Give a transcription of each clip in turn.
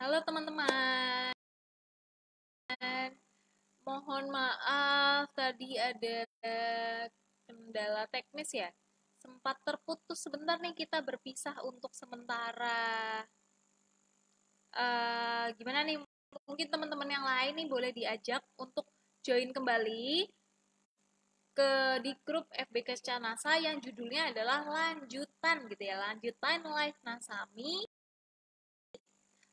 Halo teman-teman, mohon maaf tadi ada kendala teknis ya. Sempat terputus sebentar nih kita berpisah untuk sementara. Gimana nih? Mungkin teman-teman yang lain nih boleh diajak untuk join kembali di grup FBK Canasa yang judulnya adalah lanjutan gitu ya, lanjutan live Nasami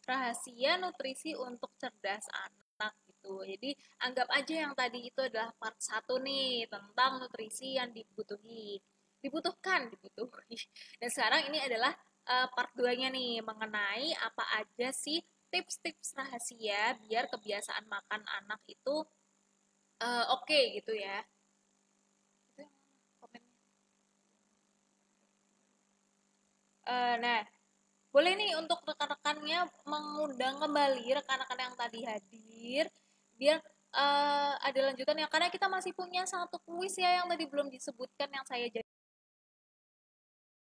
rahasia nutrisi untuk cerdas anak gitu. Jadi anggap aja yang tadi itu adalah part 1 nih tentang nutrisi yang dibutuhkan. Dan sekarang ini adalah part 2-nya nih mengenai apa aja sih tips-tips rahasia biar kebiasaan makan anak itu oke gitu ya. Nah, boleh nih untuk rekan-rekannya mengundang kembali rekan-rekan yang tadi hadir biar ada lanjutannya karena kita masih punya satu kuis ya yang tadi belum disebutkan yang saya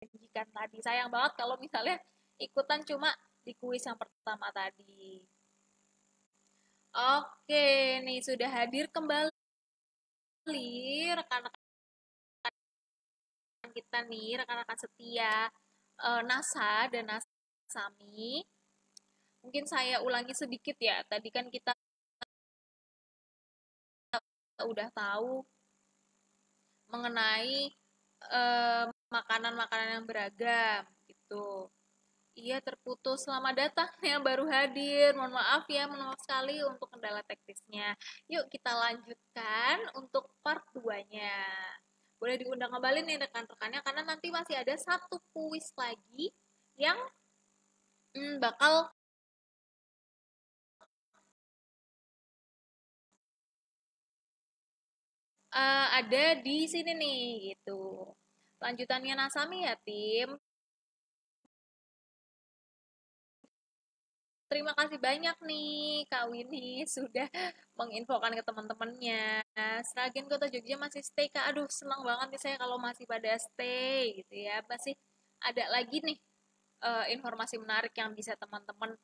janjikan tadi. Sayang banget kalau misalnya ikutan cuma di kuis yang pertama tadi. Oke, nih sudah hadir kembali rekan-rekan kita nih, rekan-rekan setia NASA dan Nasami. Mungkin saya ulangi sedikit ya. Tadi kan kita udah tahu mengenai makanan-makanan yang beragam gitu. Iya terputus. Selamat datang yang baru hadir. Mohon maaf ya, mohon maaf sekali untuk kendala teknisnya. Yuk kita lanjutkan untuk part 2-nya. Boleh diundang kembali nih rekan-rekannya karena nanti masih ada satu kuis lagi yang bakal ada di sini nih gitu. Lanjutannya Nasami ya tim. Terima kasih banyak nih Kak Winnie sudah menginfokan ke teman-temannya. Sragen Kota Jogja masih stay Kak. Aduh, senang banget nih saya kalau masih pada stay gitu ya. Masih ada lagi nih informasi menarik yang bisa teman-teman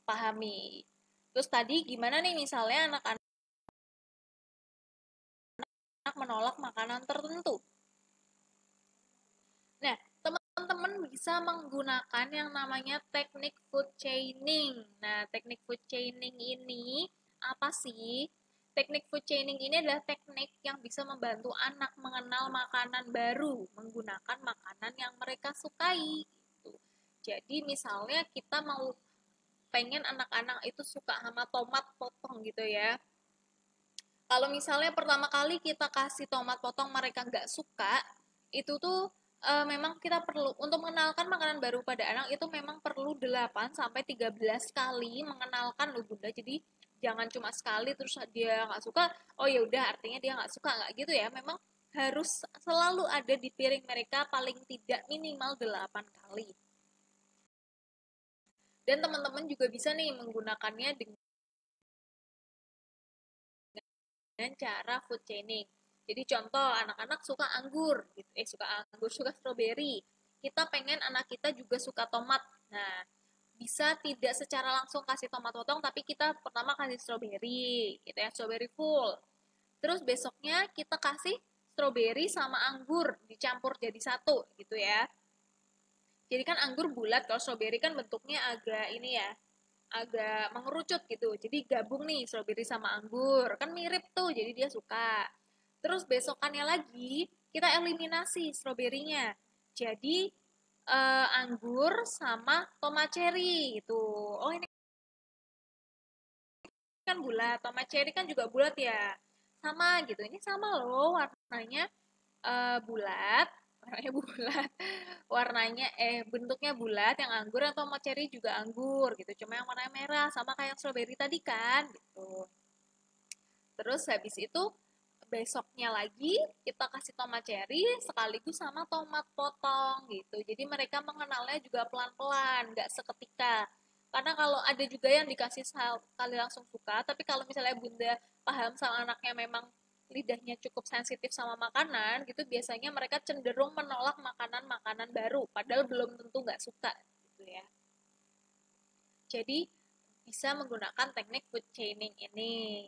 pahami. Terus tadi gimana nih misalnya anak-anak menolak makanan tertentu. Nah, teman-teman bisa menggunakan yang namanya teknik food chaining. Nah, teknik food chaining ini apa sih? Teknik food chaining ini adalah teknik yang bisa membantu anak mengenal makanan baru menggunakan makanan yang mereka sukai. Gitu. Jadi misalnya kita mau pengen anak-anak itu suka sama tomat potong gitu ya. Kalau misalnya pertama kali kita kasih tomat potong mereka nggak suka, itu tuh memang kita perlu untuk mengenalkan makanan baru pada anak itu memang perlu 8 sampai 13 kali mengenalkan loh Bunda. Jadi jangan cuma sekali terus dia nggak suka, oh ya udah artinya dia nggak suka, nggak gitu ya. Memang harus selalu ada di piring mereka paling tidak minimal 8 kali. Dan teman-teman juga bisa nih menggunakannya dengan cara food chaining. Jadi contoh anak-anak suka anggur, gitu. Suka anggur, suka stroberi. Kita pengen anak kita juga suka tomat. Nah, bisa tidak secara langsung kasih tomat potong, tapi kita pertama kasih stroberi, gitu ya, stroberi full. Terus besoknya kita kasih stroberi sama anggur dicampur jadi satu, gitu ya. Jadi kan anggur bulat, kalau stroberi kan bentuknya agak ini ya, agak mengerucut gitu. Jadi gabung nih stroberi sama anggur. Kan mirip tuh, jadi dia suka. Terus besokannya lagi kita eliminasi stroberinya. Jadi anggur sama tomat cherry gitu. Oh ini kan bulat, tomat cherry kan juga bulat ya. Sama gitu. Ini sama loh warnanya bulat, warnanya bulat, warnanya bentuknya bulat, yang anggur atau tomat cherry juga anggur gitu. Cuma yang warnanya merah sama kayak strawberry tadi kan gitu. Terus habis itu besoknya lagi kita kasih tomat cherry sekaligus sama tomat potong gitu. Jadi mereka mengenalnya juga pelan-pelan, nggak seketika. Karena kalau ada juga yang dikasih sekali langsung suka, tapi kalau misalnya bunda paham sama anaknya memang lidahnya cukup sensitif sama makanan, gitu biasanya mereka cenderung menolak makanan-makanan baru, padahal belum tentu nggak suka gitu ya. Jadi bisa menggunakan teknik food chaining ini.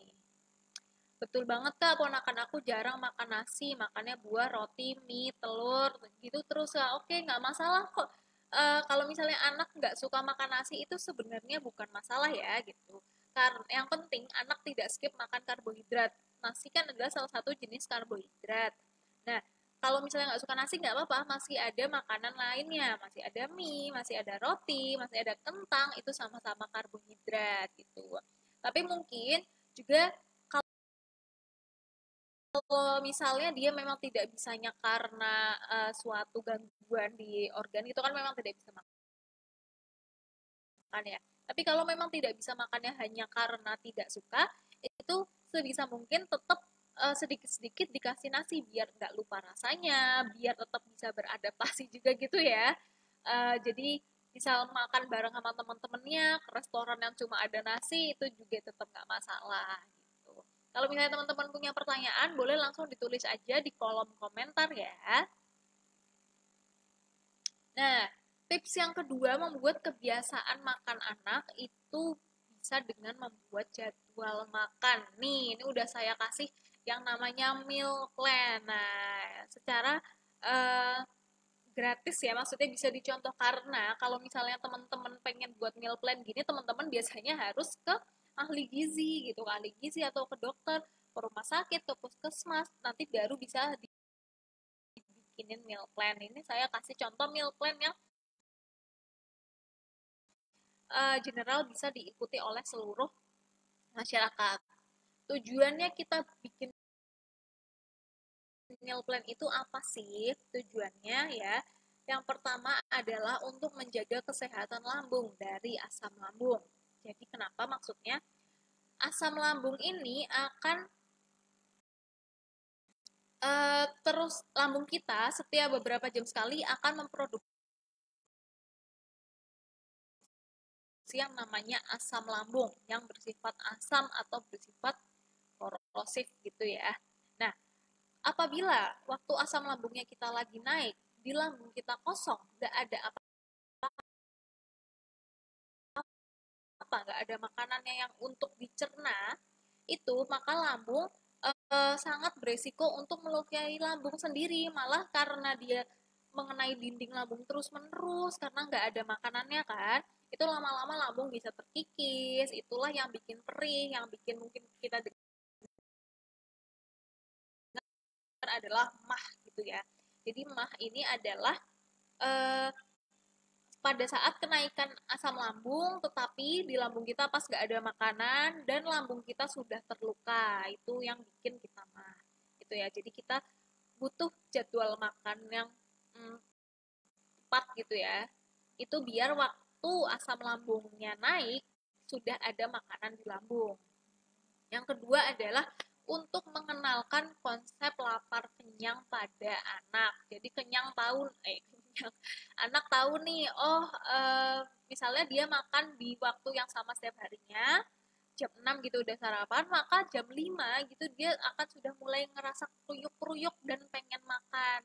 Betul banget Kak, ponakan aku jarang makan nasi, makannya buah, roti, mie, telur, gitu terus Kak. Oke, nggak masalah kok. Kalau misalnya anak nggak suka makan nasi itu sebenarnya bukan masalah ya gitu. Karena yang penting anak tidak skip makan karbohidrat. Nasi kan adalah salah satu jenis karbohidrat. Nah, kalau misalnya nggak suka nasi nggak apa-apa, masih ada makanan lainnya, masih ada mie, masih ada roti, masih ada kentang, itu sama-sama karbohidrat gitu. Tapi mungkin juga kalau misalnya dia memang tidak bisanya karena suatu gangguan di organ itu kan memang tidak bisa makan ya. Tapi kalau memang tidak bisa makannya hanya karena tidak suka, itu sebisa mungkin tetap sedikit-sedikit dikasih nasi biar nggak lupa rasanya, biar tetap bisa beradaptasi juga gitu ya. Jadi misal makan bareng sama teman-temannya ke restoran yang cuma ada nasi itu juga tetap nggak masalah gitu. Kalau misalnya teman-teman punya pertanyaan, boleh langsung ditulis aja di kolom komentar ya. Nah, tips yang kedua membuat kebiasaan makan anak itu bisa dengan membuat jadwal makan. Nih, ini udah saya kasih yang namanya meal plan. Nah, secara uh, gratis ya, maksudnya bisa dicontoh karena kalau misalnya teman-teman pengen buat meal plan gini, teman-teman biasanya harus ke ahli gizi gitu, ke ahli gizi atau ke dokter, ke rumah sakit, ke puskesmas, nanti baru bisa dibikinin meal plan. Ini saya kasih contoh meal plan yang general bisa diikuti oleh seluruh masyarakat. Tujuannya kita bikin meal plan itu apa sih? Tujuannya ya, yang pertama adalah untuk menjaga kesehatan lambung dari asam lambung. Jadi kenapa maksudnya? Asam lambung ini akan terus lambung kita setiap beberapa jam sekali akan memproduksi yang namanya asam lambung yang bersifat asam atau bersifat korosif gitu ya. Nah, apabila waktu asam lambungnya kita lagi naik, di lambung kita kosong, nggak ada apa-apa, nggak ada makanannya yang untuk dicerna, itu maka lambung sangat beresiko untuk melukai lambung sendiri. Malah karena dia mengenai dinding lambung terus-menerus, karena nggak ada makanannya kan, itu lama-lama lambung bisa terkikis, itulah yang bikin perih, yang bikin mungkin kita adalah mah gitu ya. Jadi mah ini adalah eh, pada saat kenaikan asam lambung, tetapi di lambung kita pas nggak ada makanan dan lambung kita sudah terluka, itu yang bikin kita mah, gitu ya. Jadi kita butuh jadwal makan yang tepat gitu ya. Itu biar waktu asam lambungnya naik sudah ada makanan di lambung. Yang kedua adalah untuk mengenalkan konsep lapar kenyang pada anak. Jadi kenyang, anak tahu nih, oh misalnya dia makan di waktu yang sama setiap harinya, jam 6 gitu udah sarapan, maka jam 5 gitu dia akan sudah mulai ngerasa kruyuk-kruyuk dan pengen makan.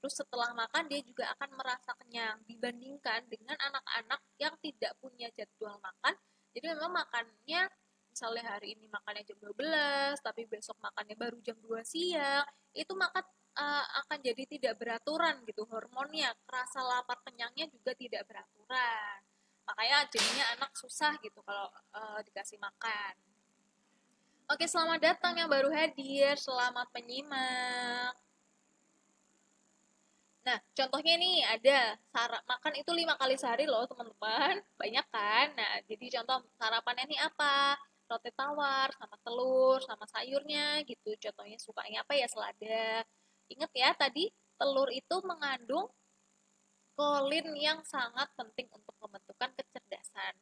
Terus setelah makan dia juga akan merasa kenyang dibandingkan dengan anak-anak yang tidak punya jadwal makan. Jadi memang makannya misalnya hari ini makannya jam 12, tapi besok makannya baru jam 2 siang, itu makan akan jadi tidak beraturan gitu hormonnya, kerasa lapar kenyangnya juga tidak beraturan. Makanya jadinya anak susah gitu kalau dikasih makan. Oke, selamat datang yang baru hadir, selamat menyimak. Nah, contohnya nih ada makan itu 5 kali sehari loh teman-teman, banyak kan? Nah, jadi contoh sarapannya nih apa? Roti tawar sama telur sama sayurnya gitu. Contohnya sukanya apa ya selada. Ingat ya tadi telur itu mengandung kolin yang sangat penting untuk pembentukan kecerdasan.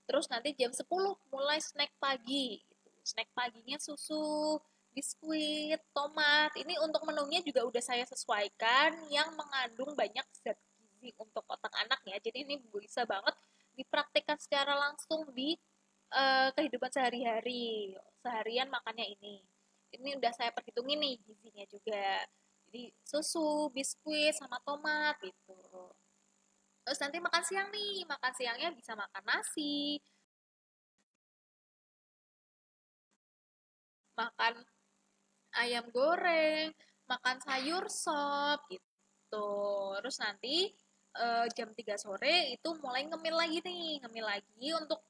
Terus nanti jam 10 mulai snack pagi. Gitu. Snack paginya susu, biskuit, tomat. Ini untuk menunya juga udah saya sesuaikan yang mengandung banyak zat gizi untuk otak anak ya. Jadi ini bisa banget dipraktikkan secara langsung di kehidupan sehari-hari. Seharian makannya ini. Ini udah saya perhitungin nih gizinya juga. Jadi susu, biskuit, sama tomat gitu. Terus nanti makan siang nih, makan siangnya bisa makan nasi, makan ayam goreng, makan sayur sop gitu. Terus nanti jam 3 sore itu mulai ngemil lagi nih, ngemil lagi untuk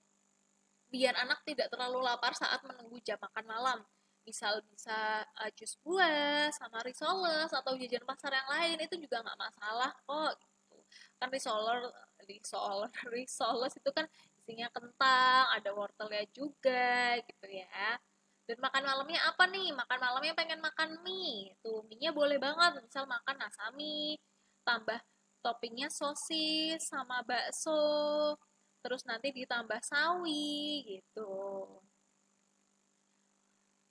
biar anak tidak terlalu lapar saat menunggu jam makan malam. Misal bisa jus buah sama risoles atau jajan pasar yang lain itu juga nggak masalah kok gitu. Kan risoles itu kan isinya kentang, ada wortelnya juga gitu ya. Dan makan malamnya apa nih? Makan malamnya pengen makan mie. Tuh, mie-nya boleh banget. Misal makan nasami, tambah toppingnya sosis sama bakso. Terus nanti ditambah sawi gitu.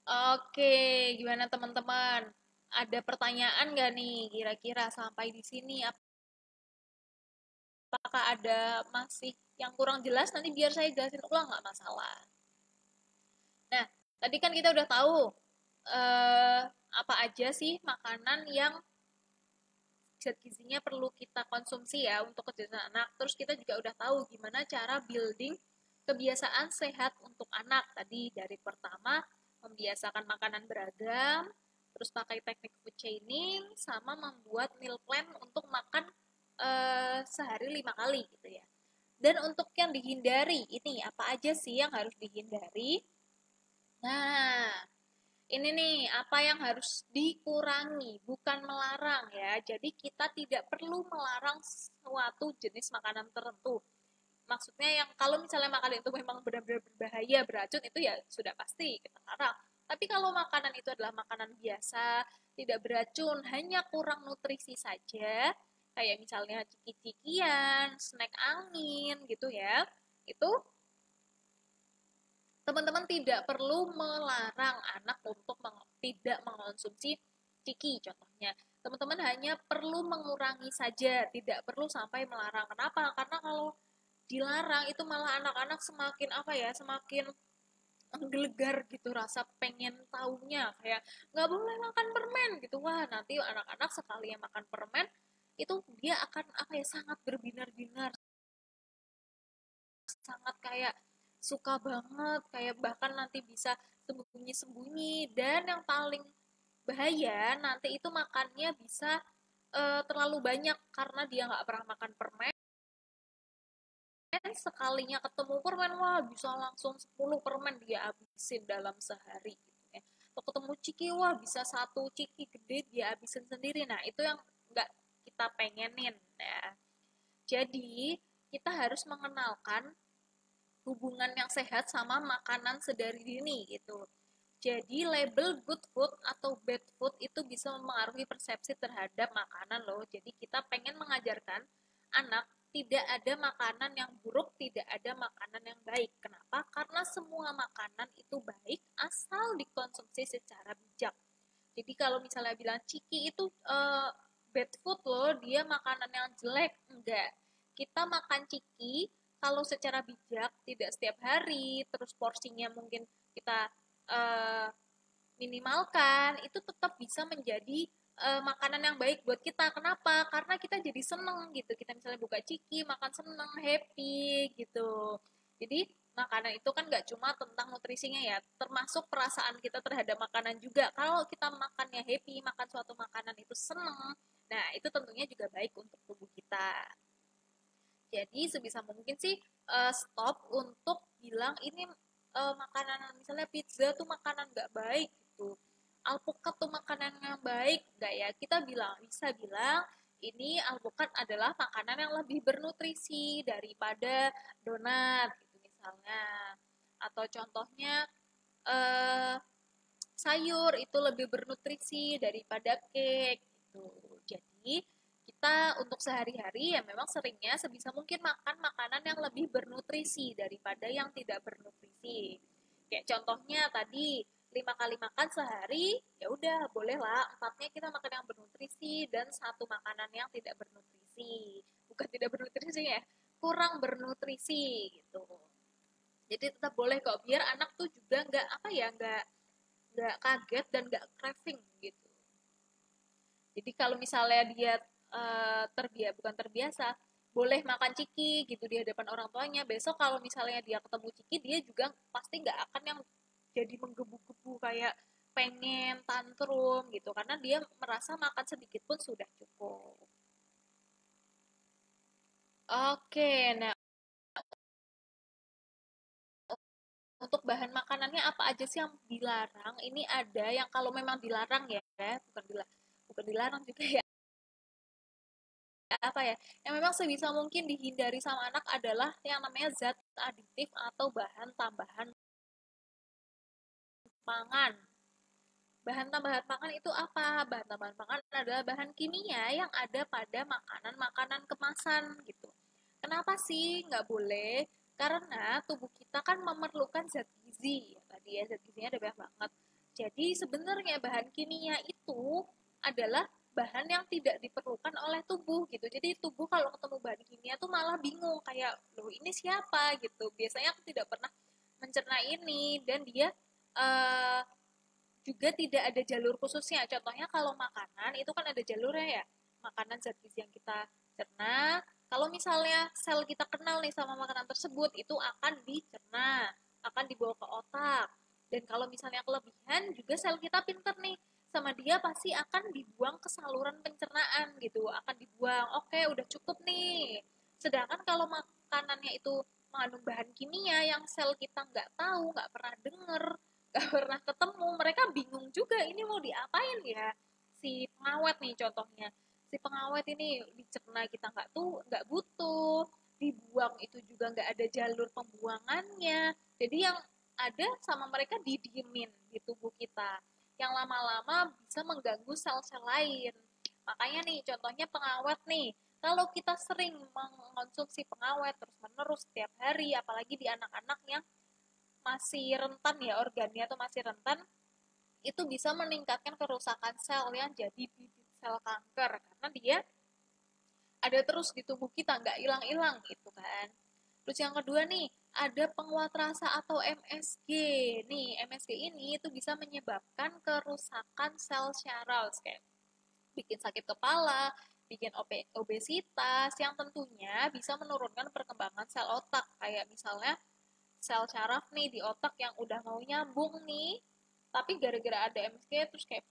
Oke, gimana teman-teman? Ada pertanyaan nggak nih kira-kira sampai di sini? Apakah ada masih yang kurang jelas? Nanti biar saya jelasin ulang nggak masalah. Nah, tadi kan kita udah tahu eh, apa aja sih makanan yang zat gizinya perlu kita konsumsi ya untuk kesehatan anak. Terus kita juga udah tahu gimana cara building kebiasaan sehat untuk anak. Tadi dari pertama membiasakan makanan beragam, terus pakai teknik food chaining, sama membuat meal plan untuk makan sehari 5 kali gitu ya. Dan untuk yang dihindari, ini apa aja sih yang harus dihindari? Nah, ini nih apa yang harus dikurangi, bukan melarang ya. Jadi kita tidak perlu melarang suatu jenis makanan tertentu. Maksudnya yang kalau misalnya makanan itu memang benar-benar berbahaya, beracun itu ya sudah pasti kita larang. Tapi kalau makanan itu adalah makanan biasa, tidak beracun, hanya kurang nutrisi saja, kayak misalnya ciki-cikian, snack angin gitu ya, itu teman-teman tidak perlu melarang anak untuk tidak mengonsumsi ciki contohnya. Teman-teman hanya perlu mengurangi saja, tidak perlu sampai melarang. Kenapa? Karena kalau dilarang itu malah anak-anak semakin apa ya, semakin menggelegar gitu rasa pengen taunya kayak nggak boleh makan permen gitu. Wah, nanti anak-anak sekali yang makan permen itu dia akan apa ya, sangat berbinar-binar, sangat kayak suka banget, kayak bahkan nanti bisa sembunyi-sembunyi. Dan yang paling bahaya nanti itu makannya bisa terlalu banyak karena dia nggak pernah makan permen, sekalinya ketemu permen wah bisa langsung 10 permen dia habisin dalam sehari gitu ya. Atau ketemu ciki wah bisa satu ciki gede dia habisin sendiri. Nah itu yang nggak kita pengenin ya. Jadi kita harus mengenalkan hubungan yang sehat sama makanan sedari dini gitu. Jadi label good food atau bad food itu bisa mempengaruhi persepsi terhadap makanan loh. Jadi kita pengen mengajarkan anak tidak ada makanan yang buruk, tidak ada makanan yang baik. Kenapa? Karena semua makanan itu baik asal dikonsumsi secara bijak. Jadi kalau misalnya bilang ciki itu bad food loh, dia makanan yang jelek, enggak. Kita makan ciki kalau secara bijak, tidak setiap hari, terus porsinya mungkin kita uh, minimalkan, itu tetap bisa menjadi makanan yang baik buat kita. Kenapa? Karena kita jadi seneng gitu. Kita misalnya buka ciki, makan seneng, happy gitu. Jadi makanan itu kan nggak cuma tentang nutrisinya ya, termasuk perasaan kita terhadap makanan juga. Kalau kita makannya happy, makan suatu makanan itu seneng, nah itu tentunya juga baik untuk tubuh kita. Jadi sebisa mungkin sih stop untuk bilang ini makanan misalnya pizza tuh makanan nggak baik gitu. Alpukat tuh makanan yang baik nggak ya? Kita bisa bilang ini alpukat adalah makanan yang lebih bernutrisi daripada donat gitu misalnya. Atau contohnya eh, sayur itu lebih bernutrisi daripada cake gitu. Jadi kita untuk sehari-hari ya memang seringnya sebisa mungkin makan makanan yang lebih bernutrisi daripada yang tidak bernutrisi. Kayak contohnya tadi 5 kali makan sehari, ya udah bolehlah empatnya kita makan yang bernutrisi dan satu makanan yang tidak bernutrisi. Bukan tidak bernutrisi ya, kurang bernutrisi gitu. Jadi tetap boleh kok biar anak tuh juga nggak apa ya nggak kaget dan nggak craving gitu. Jadi kalau misalnya dia bukan terbiasa, boleh makan ciki gitu di hadapan orang tuanya. Besok kalau misalnya dia ketemu ciki, dia juga pasti nggak akan yang jadi menggebu-gebu kayak pengen tantrum gitu, karena dia merasa makan sedikit pun sudah cukup. Oke, nah untuk bahan makanannya apa aja sih yang dilarang? Ini ada yang kalau memang dilarang ya, bukan dilarang juga ya, apa ya? Yang memang sebisa mungkin dihindari sama anak adalah yang namanya zat aditif atau bahan tambahan pangan. Bahan tambahan pangan itu apa? Bahan tambahan pangan adalah bahan kimia yang ada pada makanan-makanan kemasan gitu. Kenapa sih nggak boleh? Karena tubuh kita kan memerlukan zat gizi. Tadi ya, zat gizinya ada banyak banget. Jadi sebenarnya bahan kimia itu adalah bahan yang tidak diperlukan oleh tubuh gitu. Jadi tubuh kalau ketemu bahan kimia tuh malah bingung kayak, loh ini siapa gitu. Biasanya aku tidak pernah mencerna ini dan dia uh, juga tidak ada jalur khususnya. Contohnya kalau makanan itu kan ada jalurnya ya. Makanan zat gizi yang kita cerna, kalau misalnya sel kita kenal nih sama makanan tersebut, itu akan dicerna, akan dibawa ke otak. Dan kalau misalnya kelebihan, juga sel kita pinter nih, sama dia pasti akan dibuang ke saluran pencernaan gitu, akan dibuang, oke udah cukup nih. Sedangkan kalau makanannya itu mengandung bahan kimia yang sel kita nggak tahu, nggak pernah denger, nggak pernah ketemu, mereka bingung juga ini mau diapain ya. Si pengawet nih contohnya, si pengawet ini dicerna kita nggak butuh, dibuang itu juga nggak ada jalur pembuangannya, jadi yang ada sama mereka didiemin di tubuh kita yang lama-lama bisa mengganggu sel-sel lain. Makanya nih contohnya pengawet nih, kalau kita sering mengonsumsi pengawet terus menerus setiap hari, apalagi di anak-anak yang masih rentan ya, organnya tuh masih rentan, itu bisa meningkatkan kerusakan sel yang jadi bibit sel kanker, karena dia ada terus di tubuh kita, nggak hilang-hilang gitu kan. Terus yang kedua nih, ada penguat rasa atau MSG. Nih, MSG ini itu bisa menyebabkan kerusakan sel Charles, kayak bikin sakit kepala, bikin obesitas, yang tentunya bisa menurunkan perkembangan sel otak. Kayak misalnya sel syaraf nih di otak yang udah mau nyambung nih, tapi gara-gara ada MSG terus kayak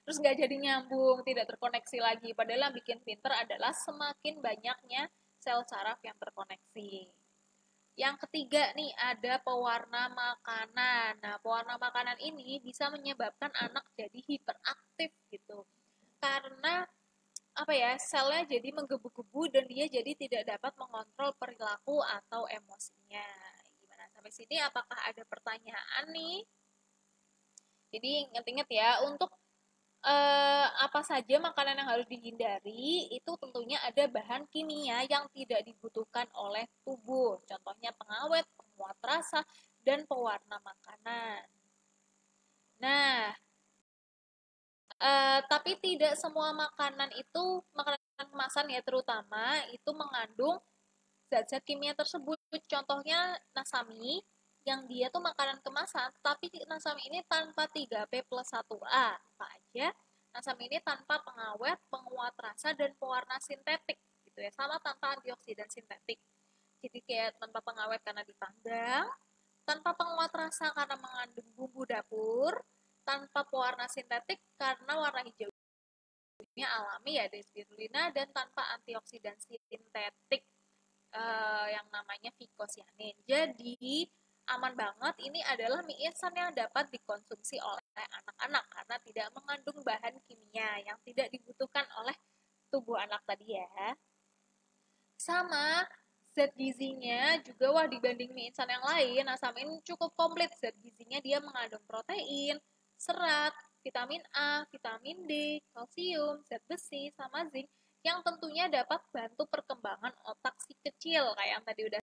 terus nggak jadi nyambung, tidak terkoneksi lagi. Padahal yang bikin pinter adalah semakin banyaknya sel saraf yang terkoneksi. Yang ketiga nih, ada pewarna makanan. Nah, pewarna makanan ini bisa menyebabkan anak jadi hiperaktif gitu. Karena apa ya, selnya jadi menggebu-gebu dan dia jadi tidak dapat mengontrol perilaku atau emosinya. Gimana sampai sini, apakah ada pertanyaan nih? Jadi ingat-ingat ya, untuk apa saja makanan yang harus dihindari, itu tentunya ada bahan kimia yang tidak dibutuhkan oleh tubuh. Contohnya pengawet, penguat rasa, dan pewarna makanan. Nah, tapi tidak semua makanan itu, makanan kemasan ya terutama, itu mengandung zat-zat kimia tersebut. Contohnya nasami, yang dia tuh makanan kemasan, tapi nasami ini tanpa 3P plus 1A. Apa aja? Nasami ini tanpa pengawet, penguat rasa, dan pewarna sintetik. Gitu ya, sama tanpa antioksidan sintetik. Jadi kayak tanpa pengawet karena dipanggang, tanpa penguat rasa karena mengandung bumbu dapur, tanpa pewarna sintetik karena warna hijaunya alami ya, ada spirulina, dan tanpa antioksidan sintetik yang namanya vicocyanin. Jadi aman banget, ini adalah mie instan yang dapat dikonsumsi oleh anak-anak karena tidak mengandung bahan kimia yang tidak dibutuhkan oleh tubuh anak tadi ya. Sama zat gizinya juga wah dibanding mie instan yang lain, asam ini cukup komplit. Zat gizinya dia mengandung protein, serat, vitamin A, vitamin D, kalsium, zat besi, sama zinc yang tentunya dapat bantu perkembangan otak si kecil kayak yang tadi udah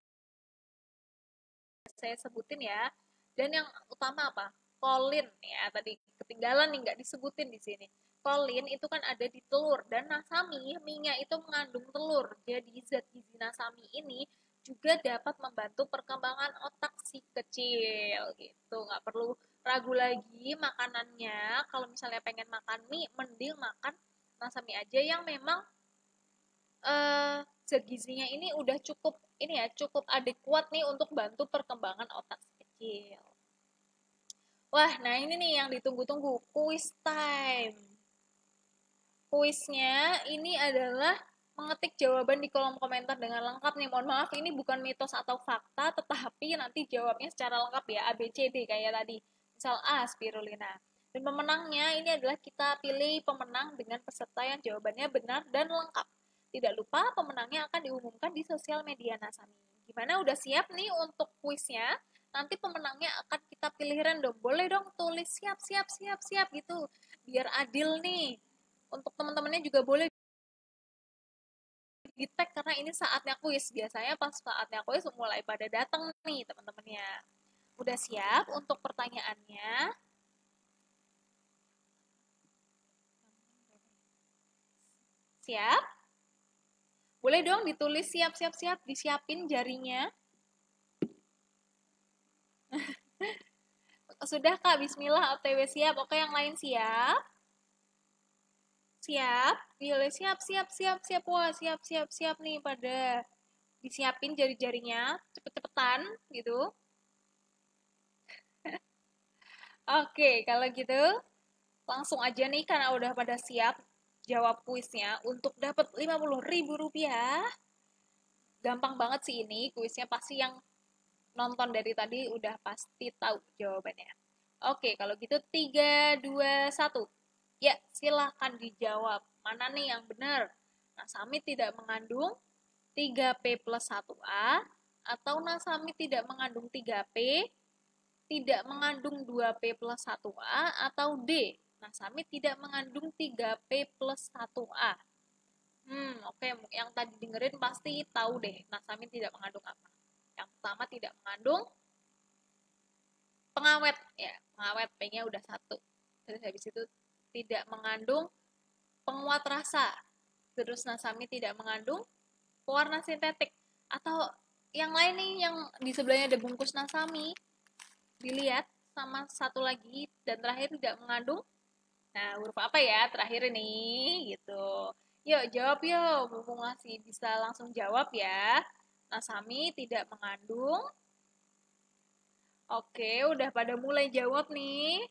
saya sebutin ya. Dan yang utama apa? Kolin ya, tadi ketinggalan nih, nggak disebutin di sini. Kolin itu kan ada di telur, dan nasami, minyak itu mengandung telur. Jadi zat gizi nasami ini juga dapat membantu perkembangan otak si kecil gitu. Nggak perlu ragu lagi makanannya. Kalau misalnya pengen makan mie, mending makan nasami aja yang memang zat gizinya ini udah cukup cukup adekuat nih untuk bantu perkembangan otak si kecil. Wah, nah ini nih yang ditunggu-tunggu, quiz time. Kuisnya ini adalah mengetik jawaban di kolom komentar dengan lengkap nih. Mohon maaf, ini bukan mitos atau fakta, tetapi nanti jawabnya secara lengkap ya, A, B, C, D kayak tadi. Misal A, spirulina. Dan pemenangnya ini adalah kita pilih pemenang dengan peserta yang jawabannya benar dan lengkap. Tidak lupa pemenangnya akan diumumkan di sosial media Nasami. Gimana, udah siap nih untuk kuisnya? Nanti pemenangnya akan kita pilih random. Boleh dong tulis siap gitu. Biar adil nih. Untuk teman-temannya juga boleh di-tag karena ini saatnya kuis. Biasanya pas saatnya kuis mulai pada datang nih teman-temannya. Udah siap untuk pertanyaannya? Siap? Boleh dong ditulis siap, disiapin jarinya. Sudah Kak, bismillah, OTW siap. Oke, yang lain siap? Siap? Boleh siap. Wah, siap nih pada disiapin jari-jarinya, cepet-cepetan gitu. Oke, kalau gitu langsung aja nih karena udah pada siap jawab kuisnya untuk dapat Rp50.000. Gampang banget sih ini kuisnya, pasti yang nonton dari tadi udah pasti tahu jawabannya. Oke, kalau gitu 3, 2, 1. Ya, silahkan dijawab. Mana nih yang benar? Nasami tidak mengandung 3P plus 1A, atau Nasami tidak mengandung 3P, tidak mengandung 2P plus 1A, atau D, Nasami tidak mengandung 3P plus 1A. Oke, yang tadi dengerin pasti tahu deh, Nasami tidak mengandung apa. Yang pertama tidak mengandung pengawet, ya, pengawet P-nya udah 1. Terus habis itu tidak mengandung penguat rasa. Terus Nasami tidak mengandung pewarna sintetik. Atau yang lain nih, yang di sebelahnya ada bungkus Nasami. Dilihat, sama satu lagi, dan terakhir tidak mengandung. Nah, huruf apa ya terakhir ini? Gitu. Yuk, jawab yuk. Mumpung masih bisa langsung jawab ya. Nasami tidak mengandung. Oke, udah pada mulai jawab nih.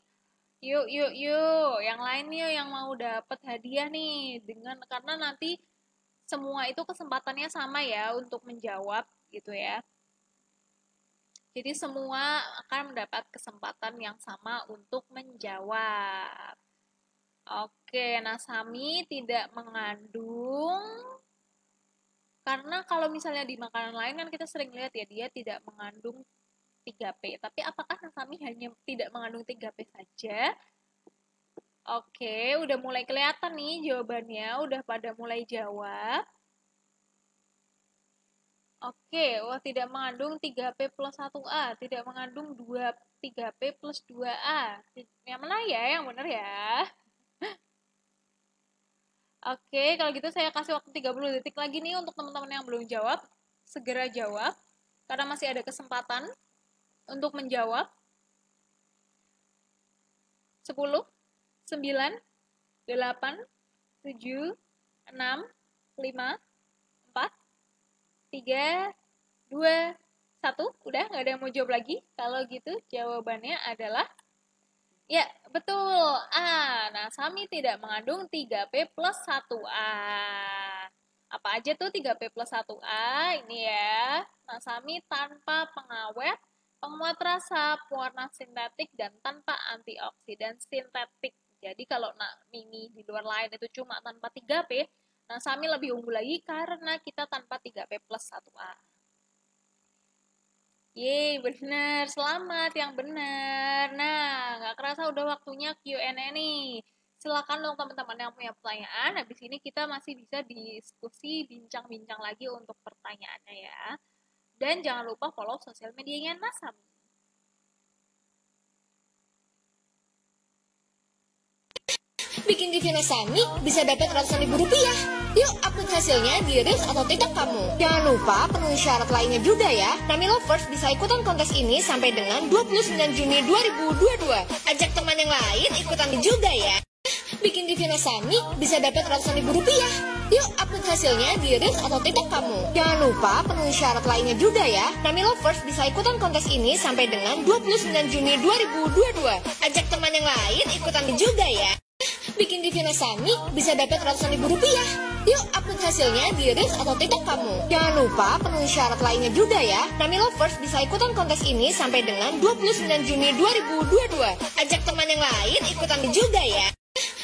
Yuk. Yang lain yuk yang mau dapat hadiah nih. Karena nanti semua itu kesempatannya sama ya untuk menjawab gitu ya. Jadi semua akan mendapat kesempatan yang sama untuk menjawab. Oke, Nasami tidak mengandung. Karena kalau misalnya di makanan lain kan kita sering lihat ya, dia tidak mengandung 3P. Tapi apakah Nasami hanya tidak mengandung 3P saja? Oke, udah mulai kelihatan nih jawabannya, udah pada mulai jawab. Oke, wah tidak mengandung 3P plus 1A, tidak mengandung 3P plus 2A. Yang mana ya? Yang benar ya? Oke, kalau gitu saya kasih waktu 30 detik lagi nih untuk teman-teman yang belum jawab. Segera jawab, karena masih ada kesempatan untuk menjawab. 10, 9, 8, 7, 6, 5, 4, 3, 2, 1. Udah, nggak ada yang mau jawab lagi? Kalau gitu, jawabannya adalah ya, betul. Nasami tidak mengandung 3P plus 1A. Apa aja tuh 3P plus 1A? Ini ya. Nasami tanpa pengawet, penguat rasa, pewarna sintetik, dan tanpa antioksidan sintetik. Jadi kalau mini di luar lain itu cuma tanpa 3P, Nasami lebih unggul lagi karena kita tanpa 3P plus 1A. Yeay, bener. Selamat yang bener. Nah, nggak kerasa udah waktunya Q&A nih. Silakan dong teman-teman yang punya pertanyaan. Habis ini kita masih bisa diskusi, bincang-bincang lagi untuk pertanyaannya ya. Dan jangan lupa follow sosial medianya Nasami. Bikin review Nasami bisa dapat ratusan ribu rupiah. Yuk upload hasilnya di Reels atau TikTok kamu. Jangan lupa penuhi syarat lainnya juga ya. Nami Lovers bisa ikutan kontes ini sampai dengan 29 Juni 2022. Ajak teman yang lain ikutan juga ya. Bikin review Sani bisa dapat ratusan ribu rupiah. Yuk upload hasilnya di Reels atau TikTok kamu. Jangan lupa penuhi syarat lainnya juga ya. Nami Lovers bisa ikutan kontes ini sampai dengan 29 Juni 2022. Ajak teman yang lain ikutan juga ya. Bikin Divina Sani bisa dapat ratusan ribu rupiah. Yuk upload hasilnya di Reels atau TikTok kamu. Jangan lupa penuhi syarat lainnya juga ya. Nami Lovers bisa ikutan kontes ini sampai dengan 29 Juni 2022. Ajak teman yang lain ikutan juga ya.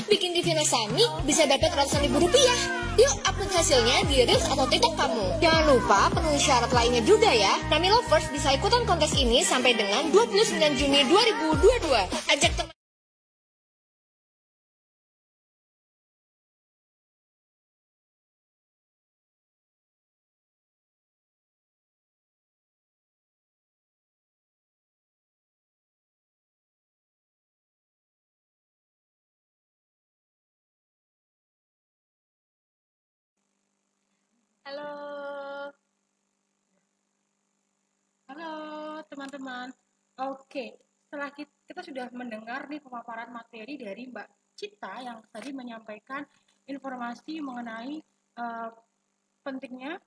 Bikin Divina Sani bisa dapat ratusan ribu rupiah. Yuk upload hasilnya di Reels atau TikTok kamu. Jangan lupa penuhi syarat lainnya juga ya. Nami Lovers bisa ikutan kontes ini sampai dengan 29 Juni 2022. Ajak teman. Halo. Halo teman-teman. Oke, setelah kita sudah mendengar nih pemaparan materi dari Mbak Cita yang tadi menyampaikan informasi mengenai pentingnya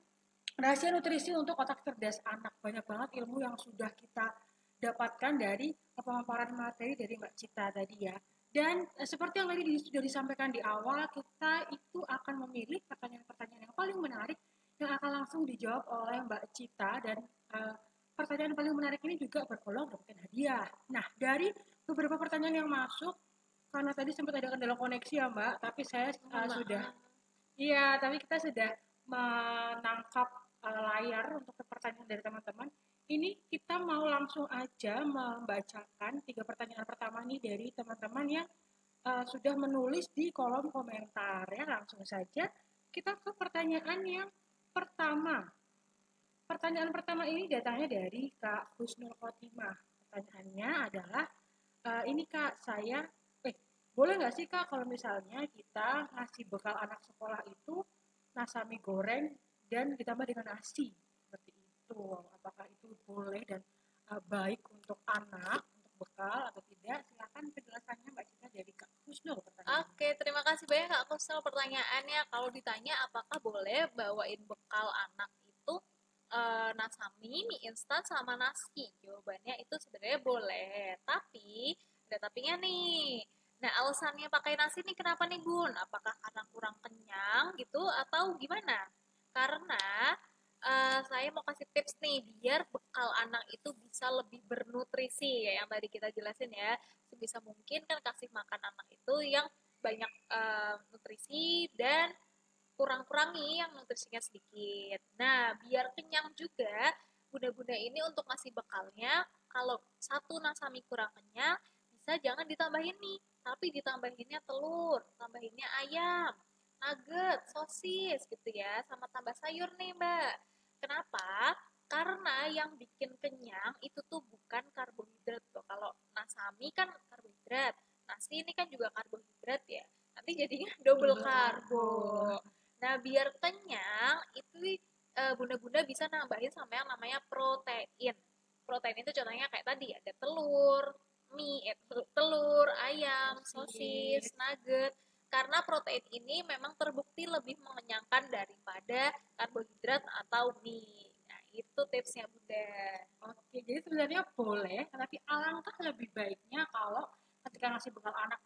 rahasia nutrisi untuk otak cerdas anak. Banyak banget ilmu yang sudah kita dapatkan dari pemaparan materi dari Mbak Cita tadi ya. Dan seperti yang tadi sudah disampaikan di awal, kita itu akan memilih pertanyaan-pertanyaan yang paling menarik yang akan langsung dijawab oleh Mbak Cita, dan pertanyaan paling menarik ini juga berpeluang dapatkan hadiah. Nah, dari beberapa pertanyaan yang masuk, karena tadi sempat ada kendala koneksi ya Mbak, tapi saya tapi kita sudah menangkap layar untuk pertanyaan dari teman-teman. Ini kita mau langsung aja membacakan 3 pertanyaan pertama nih dari teman-teman yang sudah menulis di kolom komentar ya. Langsung saja kita ke pertanyaan yang pertama. Pertanyaan pertama ini datangnya dari Kak Husnul Khotimah. Pertanyaannya adalah, ini Kak, boleh nggak sih Kak kalau misalnya kita ngasih bekal anak sekolah itu nasi mie goreng dan ditambah dengan nasi seperti itu? Apakah itu boleh dan baik untuk anak, untuk bekal atau tidak? Silakan penjelasannya Mbak Cita dari Kak Husnul. Oke, terima kasih banyak Kak Kusnul pertanyaannya. Kalau ditanya apakah boleh bawain bekal anak itu nasami, mie instan sama nasi, jawabannya itu sebenarnya boleh. Tapi ada tapinya nih. Nah, alasannya pakai nasi nih kenapa nih Bun? Apakah karena kurang kenyang gitu atau gimana? Karena saya mau kasih tips nih biar bekal anak itu bisa lebih bernutrisi ya, yang tadi kita jelasin ya. Sebisa mungkin kan kasih makan anak itu yang banyak nutrisi dan kurang-kurangi yang nutrisinya sedikit. Nah, biar kenyang juga, bunda-bunda ini untuk ngasih bekalnya, kalau satu nasami kurang kenyang, bisa jangan ditambahin nih, tapi ditambahinnya telur, tambahinnya ayam, nugget, sosis gitu ya, sama tambah sayur nih Mbak. Kenapa? Karena yang bikin kenyang itu tuh bukan karbohidrat tuh. Kalau nasami kan karbohidrat, nasi ini kan juga karbohidrat ya. Nanti jadinya double karbo. Nah, biar kenyang itu bunda-bunda bisa nambahin sama yang namanya protein. Protein itu contohnya kayak tadi ada telur, telur, ayam, sosis, nugget. Karena protein ini memang terbukti lebih mengenyangkan daripada karbohidrat atau mie. Nah, itu tipsnya Bunda. Oke, jadi sebenarnya boleh, tapi alangkah lebih baiknya kalau ketika ngasih bekal anak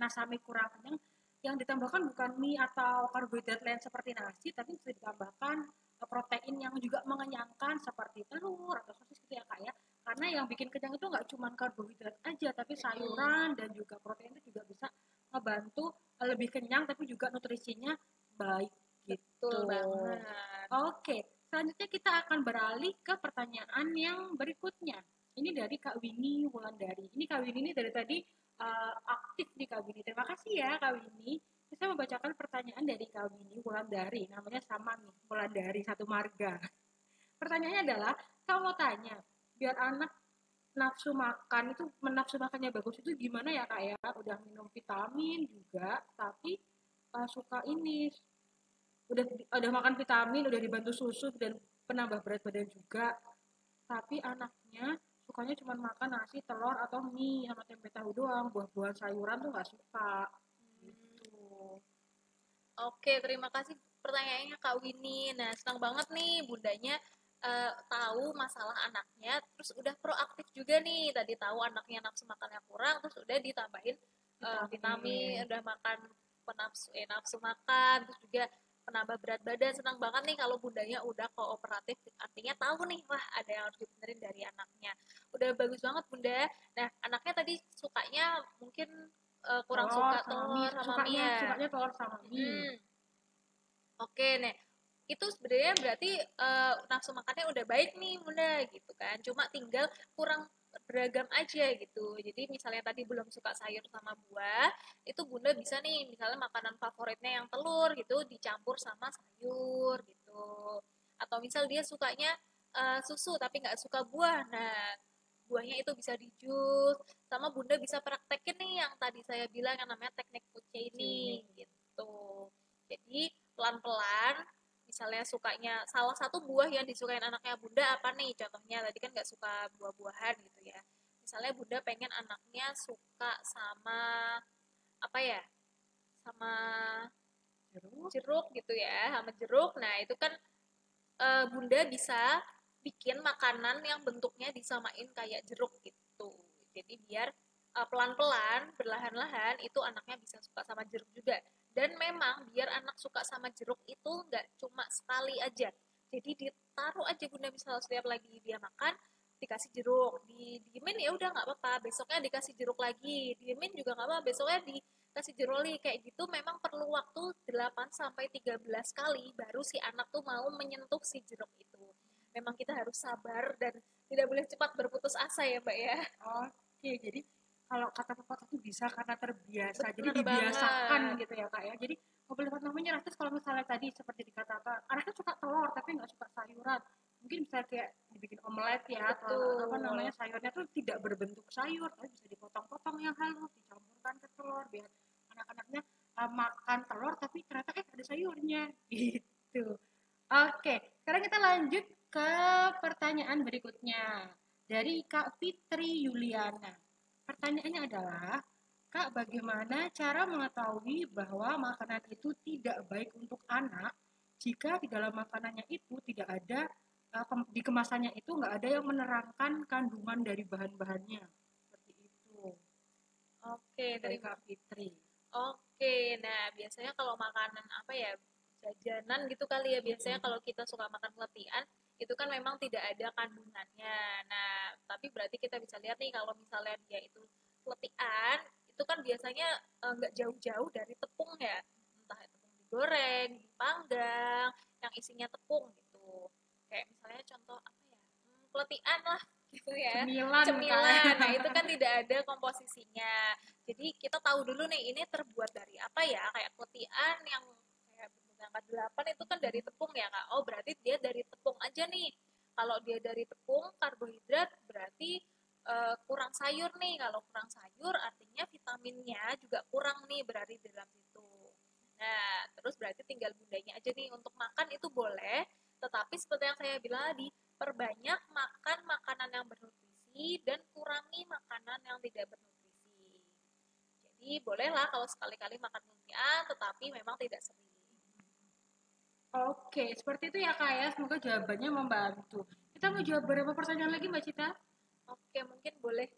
nasami kurang kenyang, yang ditambahkan bukan mie atau karbohidrat lain seperti nasi, tapi bisa ditambahkan protein yang juga mengenyangkan seperti telur atau sosis gitu ya Kak ya. Karena yang bikin kenyang itu nggak cuma karbohidrat aja, tapi sayuran dan juga protein itu juga bisa ngebantu lebih kenyang, tapi juga nutrisinya baik gitu. Betul banget. Oke, selanjutnya kita akan beralih ke pertanyaan yang berikutnya. Ini dari Kak Winnie Wulandari. Ini Kak Winnie ini dari tadi aktif di Kak Winnie. Terima kasih ya Kak Winnie. Saya membacakan pertanyaan dari Kak Winnie Wulandari. Namanya sama nih, Wulandari, satu marga. Pertanyaannya adalah, kamu mau tanya, biar anak nafsu makan itu, menafsu makannya bagus itu gimana ya Kak ya? Udah minum vitamin juga, tapi suka ini, udah makan vitamin, udah dibantu susu dan penambah berat badan juga, tapi anaknya sukanya cuma makan nasi, telur, atau mie sama tempe tahu doang, buah-buahan sayuran tuh nggak suka gitu. Oke, terima kasih pertanyaannya Kak Winnie. Nah, senang banget nih bundanya tahu masalah anaknya, terus udah proaktif juga nih. Tadi tahu anaknya nafsu makannya kurang, terus udah ditambahin vitamin, udah makan nafsu makan, terus juga penambah berat badan. Senang banget nih kalau bundanya udah kooperatif, artinya tahu nih, wah ada yang harus dibenerin dari anaknya. Udah bagus banget bunda. Nah, anaknya tadi sukanya mungkin kurang suka telur sama mie ya. Sukanya telur sama mie. Oke, nih itu sebenarnya berarti nafsu makannya udah baik nih bunda gitu kan, cuma tinggal kurang beragam aja gitu. Jadi misalnya tadi belum suka sayur sama buah, itu bunda bisa nih misalnya makanan favoritnya yang telur gitu dicampur sama sayur gitu. Atau misal dia sukanya susu tapi nggak suka buah, nah buahnya itu bisa di jus. Sama bunda bisa praktekin nih yang tadi saya bilang yang namanya teknik food chaining gitu. Jadi pelan-pelan, misalnya sukanya salah satu buah yang disukain anaknya bunda apa nih, contohnya tadi kan nggak suka buah-buahan gitu ya, misalnya bunda pengen anaknya suka sama apa ya, sama jeruk gitu ya, sama jeruk. Nah itu kan bunda bisa bikin makanan yang bentuknya disamain kayak jeruk gitu, jadi biar pelan-pelan berlahan-lahan itu anaknya bisa suka sama jeruk juga. Dan memang biar anak suka sama jeruk itu nggak cuma sekali aja, jadi ditaruh aja bunda, misal setiap lagi dia makan dikasih jeruk, diemin ya udah nggak apa-apa, besoknya dikasih jeruk lagi, diemin juga nggak apa-apa, besoknya dikasih jeruk lagi, kayak gitu. Memang perlu waktu 8 sampai 13 kali baru si anak tuh mau menyentuh si jeruk itu. Memang kita harus sabar dan tidak boleh cepat berputus asa ya mbak ya. Oke, jadi kalau kata pepatah itu bisa karena terbiasa, Bener jadi dibiasakan banget. gitu ya kak ya. Jadi nggak boleh namanya terus kalau misalnya tadi seperti dikatakan anaknya suka telur tapi nggak suka sayuran, mungkin bisa kayak dibikin omelet ya, atau apa namanya sayurnya tuh tidak berbentuk sayur tapi bisa dipotong-potong yang halus dicampurkan ke telur biar anak-anaknya makan telur tapi ternyata ada sayurnya gitu. Oke, sekarang kita lanjut ke pertanyaan berikutnya dari Kak Fitri Yuliana. Pertanyaannya adalah, Kak, bagaimana cara mengetahui bahwa makanan itu tidak baik untuk anak jika di dalam makanannya itu tidak ada, di kemasannya itu nggak ada yang menerangkan kandungan dari bahan-bahannya? Seperti itu. Oke, Dari Kak Fitri. Oke, nah biasanya kalau makanan apa ya, jajanan gitu kali ya, biasanya kalau kita suka makan keletian itu kan memang tidak ada kandungannya. Nah, tapi berarti kita bisa lihat nih kalau misalnya dia itu keletian, itu kan biasanya nggak jauh-jauh dari tepung ya, entah tepung digoreng, dipanggang, yang isinya tepung gitu. Kayak misalnya contoh apa ya, keletian lah gitu ya, cemilan. Nah itu kan tidak ada komposisinya. Jadi kita tahu dulu nih ini terbuat dari apa ya, kayak keletian yang kayak angka 8 itu kan dari tepung ya kak. Oh berarti dia dari tepung aja nih. Kalau dia dari tepung karbohidrat berarti kurang sayur nih. Kalau kurang sayur artinya vitaminnya juga kurang nih berarti di dalam situ. Nah terus berarti tinggal bundanya aja nih untuk makan itu boleh, tetapi seperti yang saya bilang tadi, perbanyak makan makanan yang bernutrisi dan kurangi makanan yang tidak bernutrisi. Jadi bolehlah kalau sekali-kali makan keletian, tetapi memang tidak sering. Oke, seperti itu ya kak ya. Semoga jawabannya membantu. Kita mau jawab beberapa pertanyaan lagi Mbak Cita? Oke, mungkin boleh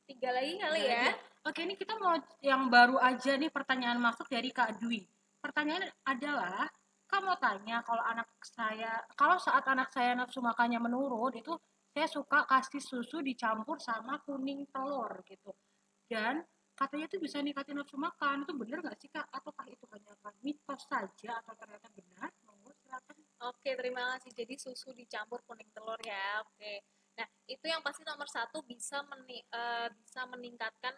3 lagi kali ya. Oke, ini kita mau yang baru aja nih, pertanyaan masuk dari Kak Dwi. Pertanyaan adalah, Kak mau tanya kalau saat anak saya nafsu makannya menurun, itu saya suka kasih susu dicampur sama kuning telur gitu. Dan katanya itu bisa ningkatin nafsu makan, itu benar nggak sih kak? Ataukah itu hanya mitos saja atau ternyata benar? Silakan. Oke, terima kasih. Jadi susu dicampur kuning telur ya. Oke. Nah, itu yang pasti nomor 1 bisa meningkatkan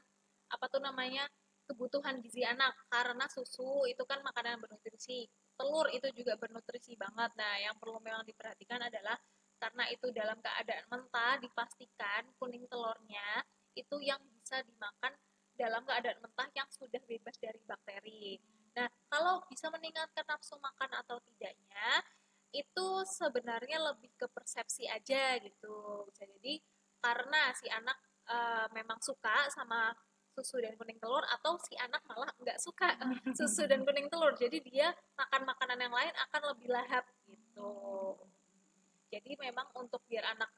apa tuh namanya, kebutuhan gizi anak, karena susu itu kan makanan bernutrisi. Telur itu juga bernutrisi banget. Nah, yang perlu memang diperhatikan adalah karena itu dalam keadaan mentah, dipastikan kuning telurnya itu yang bisa dimakan dalam keadaan mentah yang sudah bebas dari bakteri. Nah, kalau bisa meningkatkan nafsu makan atau tidaknya, itu sebenarnya lebih ke persepsi aja gitu. Bisa jadi karena si anak memang suka sama susu dan kuning telur, atau si anak malah nggak suka susu dan kuning telur, jadi dia makan makanan yang lain akan lebih lahap gitu. Jadi memang untuk biar anak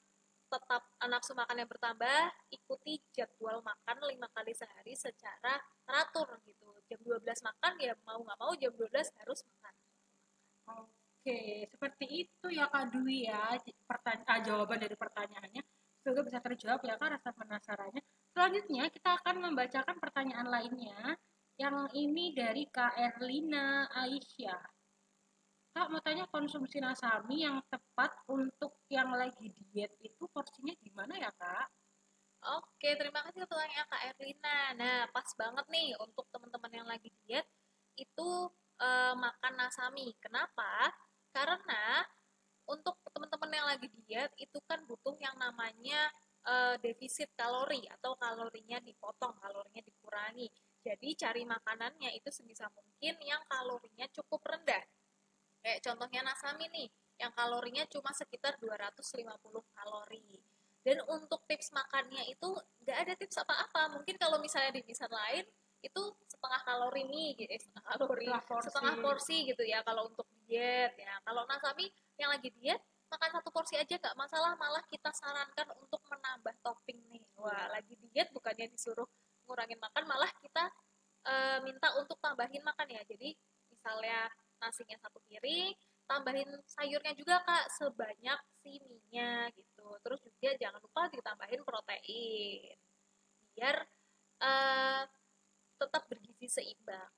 tetap nafsu makan yang bertambah, ikuti jadwal makan 5 kali sehari secara teratur gitu. Jam 12 makan, ya mau nggak mau jam 12 harus makan. Oke, seperti itu ya Kak Dwi ya, jawaban dari pertanyaannya. Semoga bisa terjawab ya Kak rasa penasarannya. Selanjutnya kita akan membacakan pertanyaan lainnya. Yang ini dari Kak Erlina Aisyah. Kak mau tanya, konsumsi nasami yang tepat untuk yang lagi diet itu porsinya gimana ya Kak? Oke, terima kasih pertanyaan Kak Erlina. Nah, pas banget nih untuk teman-teman yang lagi diet itu makan nasami. Kenapa? Karena untuk teman-teman yang lagi diet itu kan butuh yang namanya defisit kalori atau kalorinya dipotong, kalorinya dikurangi. Jadi cari makanannya itu sebisa mungkin yang kalorinya cukup rendah. Kayak contohnya nasami nih, yang kalorinya cuma sekitar 250 kalori. Dan untuk tips makannya itu nggak ada tips apa-apa. Mungkin kalau misalnya di misal lain itu setengah kalori nih, gitu, setengah porsi gitu ya kalau untuk diet ya. Kalau nasami yang lagi diet makan satu porsi aja nggak masalah, malah kita sarankan untuk menambah topping nih. Wah, lagi diet bukannya disuruh ngurangin makan, malah kita minta untuk tambahin makan ya. Jadi misalnya nasinya satu piring, tambahin sayurnya juga Kak sebanyak si mie-nya gitu. Terus juga jangan lupa ditambahin protein biar tetap bergizi seimbang.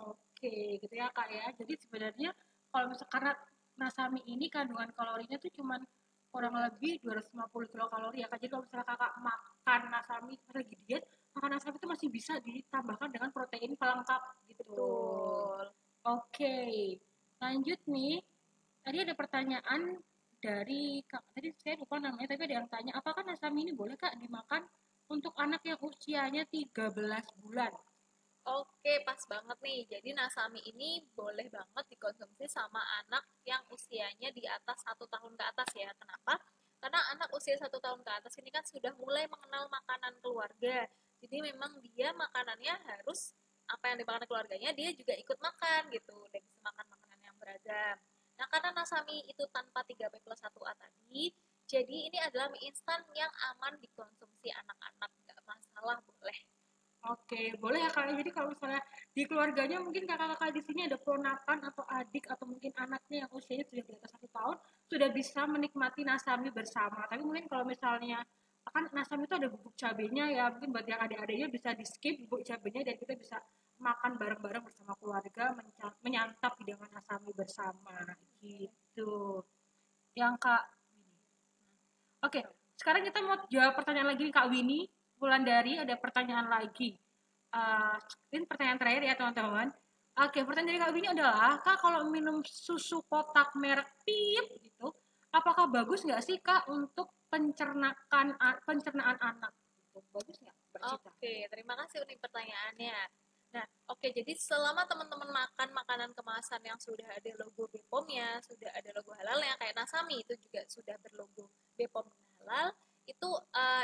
Oke, gitu ya Kak ya. Jadi sebenarnya kalau misalnya karena nasami ini kandungan kalorinya tuh cuman kurang lebih 250 kilokalori ya Kak. Jadi kalau misalnya Kakak makan nasami lagi diet, makan nasami itu masih bisa ditambahkan dengan protein pelengkap gitu. Betul. Oke, lanjut nih. Tadi ada pertanyaan dari Kak, tadi saya lupa namanya, tapi ada yang tanya, apakah nasami ini boleh Kak dimakan untuk anak yang usianya 13 bulan? Oke, pas banget nih. Jadi nasami ini boleh banget dikonsumsi sama anak yang usianya di atas 1 tahun ke atas ya. Kenapa? Karena anak usia 1 tahun ke atas ini kan sudah mulai mengenal makanan keluarga. Jadi memang dia makanannya harus apa yang dimakan keluarganya dia juga ikut makan gitu. Dan bisa makan makanan yang beragam. Nah, karena nasami itu tanpa 3B+1A tadi, jadi ini adalah mie instan yang aman dikonsumsi anak-anak. Nggak masalah, boleh. Oke, boleh ya Kak. Jadi kalau misalnya di keluarganya mungkin kakak-kakak di sini ada ponakan atau adik atau mungkin anaknya yang usianya sudah di atas 1 tahun, sudah bisa menikmati nasami bersama. Tapi mungkin kalau misalnya kan nasami itu ada bubuk cabenya ya, mungkin buat yang adik-adiknya bisa di skip bubuk cabenya dan kita bisa makan bareng-bareng bersama keluarga, menyantap hidangan nasami bersama gitu. Yang Kak Oke, sekarang kita mau jawab pertanyaan lagi Kak Winnie. Wulandari ada pertanyaan lagi. Ini pertanyaan terakhir ya teman-teman. Oke, pertanyaan dari Kak Winnie adalah, Kak kalau minum susu kotak merek Pip gitu, apakah bagus nggak sih Kak untuk pencernaan anak? Gitu. Bagus nggak? Oke, terima kasih untuk pertanyaannya. Nah, oke, jadi selama teman-teman makan makanan kemasan yang sudah ada logo BPOM-nya, sudah ada logo halalnya, kayak Nasami itu juga sudah berlogo BPOM halal, itu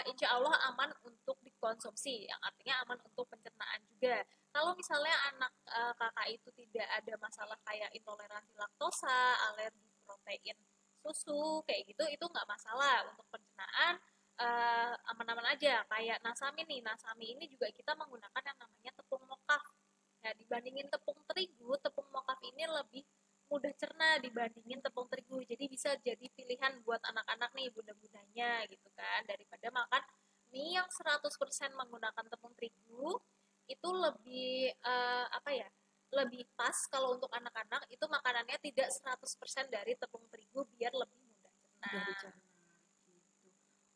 insya Allah aman untuk dikonsumsi, yang artinya aman untuk pencernaan juga. Kalau misalnya anak kakak itu tidak ada masalah kayak intoleransi laktosa, alergi protein susu, kayak gitu, itu nggak masalah untuk pencernaan. Aman-aman aja. Kayak nasami nih, nasami ini juga kita menggunakan yang namanya tepung mokaf. Nah, dibandingin tepung terigu, tepung mokaf ini lebih mudah cerna dibandingin tepung terigu. Jadi bisa jadi pilihan buat anak-anak nih, bunda-bundanya gitu kan, daripada makan mie yang 100% menggunakan tepung terigu. Itu lebih apa ya, lebih pas kalau untuk anak-anak itu makanannya tidak 100% dari tepung terigu biar lebih mudah cerna.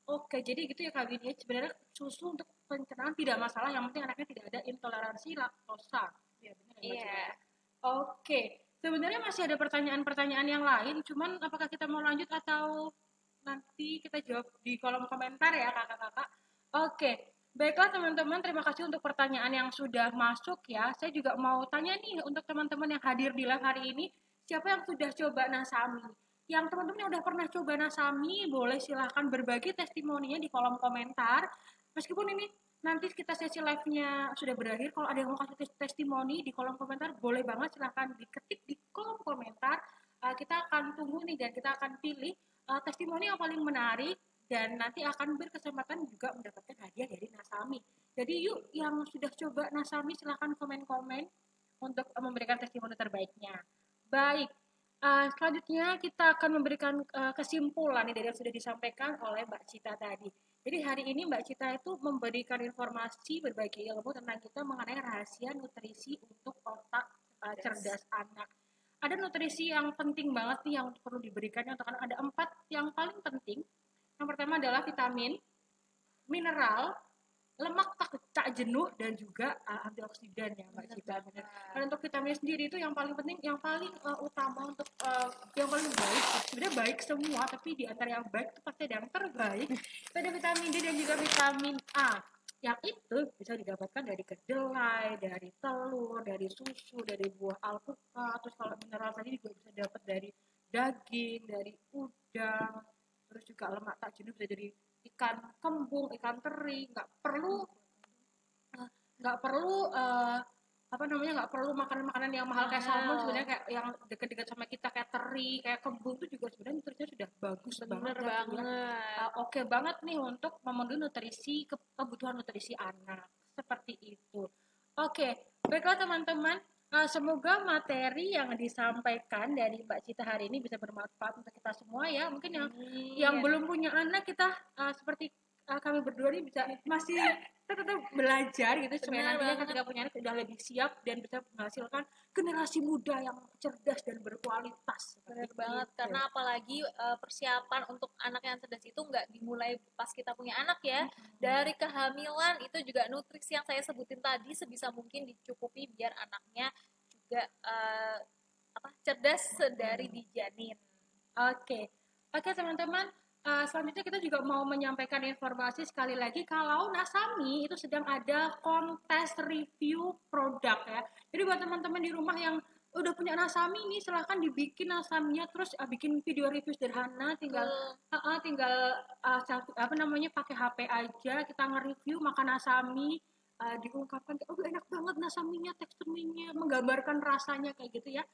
Oke, jadi gitu ya Kak Winnie. Sebenarnya susu untuk pencernaan tidak masalah, yang penting anaknya tidak ada intoleransi laktosa. Ya, benar ya. Iya. Oke, sebenarnya masih ada pertanyaan-pertanyaan yang lain, cuman apakah kita mau lanjut atau nanti kita jawab di kolom komentar ya kakak-kakak. Oke, baiklah teman-teman, terima kasih untuk pertanyaan yang sudah masuk ya. Saya juga mau tanya nih untuk teman-teman yang hadir di live hari ini, siapa yang sudah coba nasami? Yang teman-teman yang udah pernah coba nasami, boleh silahkan berbagi testimoninya di kolom komentar. Meskipun ini nanti kita sesi live-nya sudah berakhir, kalau ada yang mau kasih testimoni di kolom komentar, boleh banget, silahkan diketik di kolom komentar. Kita akan tunggu nih dan kita akan pilih testimoni yang paling menarik dan nanti akan berkesempatan juga mendapatkan hadiah dari Nasami. Jadi yuk yang sudah coba Nasami silahkan komen-komen untuk memberikan testimoni terbaiknya. Baik, selanjutnya kita akan memberikan kesimpulan dari yang sudah disampaikan oleh Mbak Cita tadi. Jadi hari ini Mbak Cita itu memberikan informasi berbagi ilmu tentang kita mengenai rahasia nutrisi untuk otak cerdas anak. Ada nutrisi yang penting banget nih yang perlu diberikan untuk anak. Ada 4 yang paling penting. Yang pertama adalah vitamin, mineral, lemak tak jenuh, dan juga antioksidan ya Mbak Cita. Dan untuk vitamin sendiri itu yang paling penting, yang paling utama untuk yang paling baik, sebenarnya baik semua, tapi di antara yang baik itu pasti ada yang terbaik. Ada vitamin D dan juga vitamin A. Yang itu bisa didapatkan dari kedelai, dari telur, dari susu, dari buah alpukat. Terus kalau mineral tadi juga bisa dapat dari daging, dari udang. Terus juga lemak tak jenuh bisa dari ikan kembung, ikan teri. Nggak perlu nggak perlu makanan-makanan yang mahal kayak salmon, sebenarnya kayak yang deket-deket sama kita kayak teri, kayak kembung itu juga sebenarnya nutrisinya sudah bagus banget. Oke banget nih untuk memenuhi nutrisi kebutuhan nutrisi anak seperti itu. Oke, baiklah teman-teman, semoga materi yang disampaikan dari Mbak Cita hari ini bisa bermanfaat untuk kita semua ya. Mungkin yang belum punya anak, kita seperti kami berdua ini bisa masih tetap belajar gitu supaya nantinya ketika punya anak sudah lebih siap dan bisa menghasilkan generasi muda yang cerdas dan berkualitas. Benar banget, karena apalagi persiapan untuk anak yang cerdas itu nggak dimulai pas kita punya anak ya. Dari kehamilan itu juga nutrisi yang saya sebutin tadi sebisa mungkin dicukupi biar anaknya juga cerdas sedari dijanin. Oke teman-teman. Selanjutnya kita juga mau menyampaikan informasi sekali lagi kalau Nasami itu sedang ada kontes review produk ya. Jadi buat teman-teman di rumah yang udah punya Nasami ini, silahkan dibikin Nasaminya, terus bikin video review sederhana, tinggal pakai HP aja kita nge-review makan Nasami, diungkapkan enak banget Nasaminya, teksturnya, menggambarkan rasanya kayak gitu ya.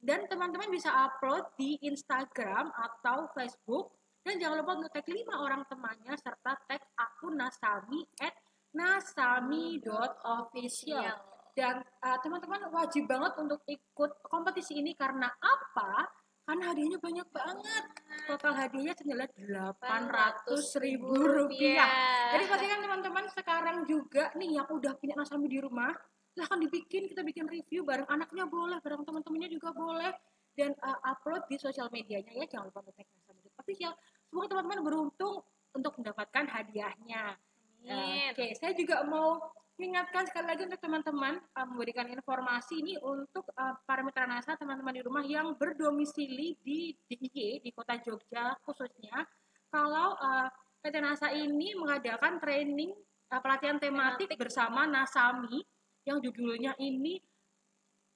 Dan teman-teman bisa upload di Instagram atau Facebook. Dan jangan lupa untuk tag 5 orang temannya serta tag akun Nasami @nasami.official. Dan teman-teman wajib banget untuk ikut kompetisi ini karena apa? Karena hadiahnya banyak banget. Total hadiahnya senilai Rp800.000. Jadi pastikan teman-teman sekarang juga nih yang udah punya Nasami di rumah, silahkan kita bikin review bareng anaknya boleh, bareng teman-temannya juga boleh. Dan upload di sosial medianya ya, jangan lupa untuk tag Nasami official. Semoga teman-teman beruntung untuk mendapatkan hadiahnya. Oke, saya juga mau mengingatkan sekali lagi untuk teman-teman memberikan informasi ini untuk para mitra NASA, teman-teman di rumah yang berdomisili di DIY di Kota Jogja khususnya. Kalau PT NASA ini mengadakan training pelatihan tematik bersama Nasami yang judulnya ini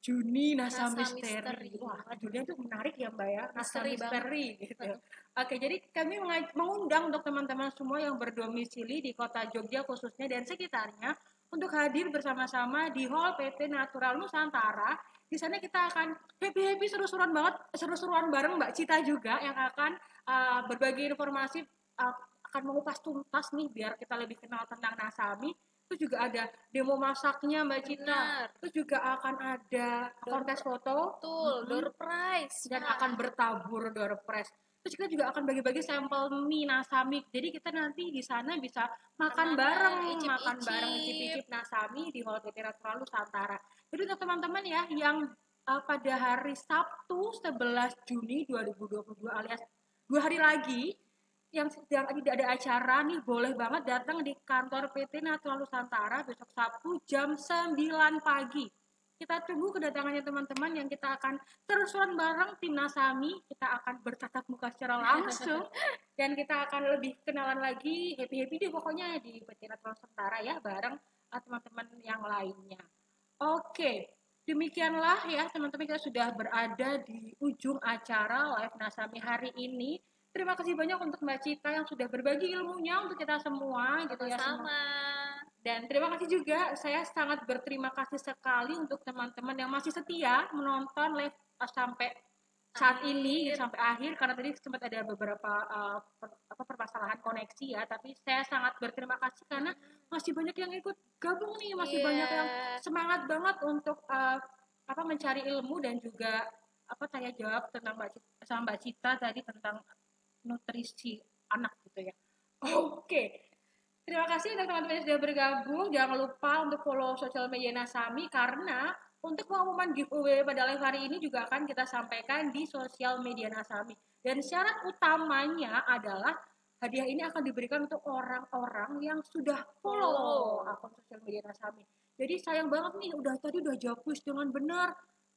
Juni Nasami Misteri. Wah, judulnya itu menarik ya Mbak ya, Nasami Misteri gitu. Oke, jadi kami mengundang untuk teman-teman semua yang berdomisili di Kota Jogja khususnya dan sekitarnya untuk hadir bersama-sama di Hall PT Natural Nusantara. Di sana kita akan happy seru-seruan bareng Mbak Cita juga yang akan berbagi informasi, akan mengupas tuntas nih biar kita lebih kenal tentang Nasami. Terus juga ada demo masaknya Mbak Cita. Terus juga akan ada kontes foto, door prize, dan akan bertabur door prize. Terus kita juga akan bagi-bagi sampel mie Nasami. Jadi kita nanti di sana bisa makan bareng, icip-icip Nasami di Hall PT Natural Nusantara. Jadi untuk teman-teman ya yang pada hari Sabtu 11 Juni 2022 alias 2 hari lagi yang sedang tidak ada acara nih, boleh banget datang di kantor PT Natural Nusantara besok Sabtu jam 9 pagi. Kita tunggu kedatangannya teman-teman yang kita akan seru-seruan bareng tim Nasami. Kita akan bertatap muka secara langsung dan kita akan lebih kenalan lagi, happy-happy deh pokoknya di PT Natural Nusantara ya, bareng teman-teman yang lainnya. Oke, demikianlah ya teman-teman, kita sudah berada di ujung acara live Nasami hari ini. Terima kasih banyak untuk Mbak Cita yang sudah berbagi ilmunya untuk kita semua gitu ya. Dan terima kasih juga, saya sangat berterima kasih sekali untuk teman-teman yang masih setia menonton live sampai saat ini sampai akhir, karena tadi sempat ada beberapa permasalahan koneksi ya, tapi saya sangat berterima kasih karena masih banyak yang ikut gabung nih, masih banyak yang semangat banget untuk mencari ilmu dan juga tanya jawab tentang Mbak Cita tadi tentang nutrisi anak gitu ya. Oke. Terima kasih untuk teman-teman yang sudah bergabung. Jangan lupa untuk follow sosial media Nasami, karena untuk pengumuman giveaway pada live hari ini juga akan kita sampaikan di sosial media Nasami. Dan syarat utamanya adalah hadiah ini akan diberikan untuk orang-orang yang sudah follow akun sosial media Nasami. Jadi sayang banget nih, tadi udah jawab quiz dengan benar,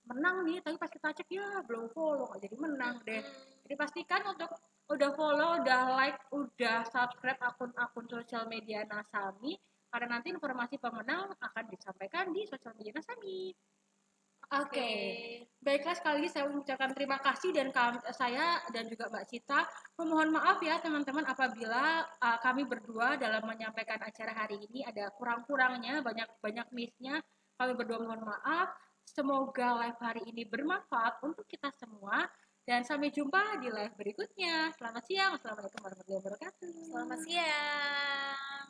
menang nih, tapi pas kita cek ya belum follow, nggak jadi menang deh. Jadi pastikan untuk udah follow, udah like, udah subscribe akun-akun sosial media Nasami, karena nanti informasi pemenang akan disampaikan di sosial media Nasami. Oke. Baiklah, sekali lagi saya mengucapkan terima kasih, dan saya dan juga Mbak Cita memohon maaf ya teman-teman apabila kami berdua dalam menyampaikan acara hari ini ada kurang-kurangnya, banyak miss-nya. Kami berdua mohon maaf. Semoga live hari ini bermanfaat untuk kita semua. Dan sampai jumpa di live berikutnya. Selamat siang. Assalamualaikum warahmatullahi wabarakatuh. Selamat siang.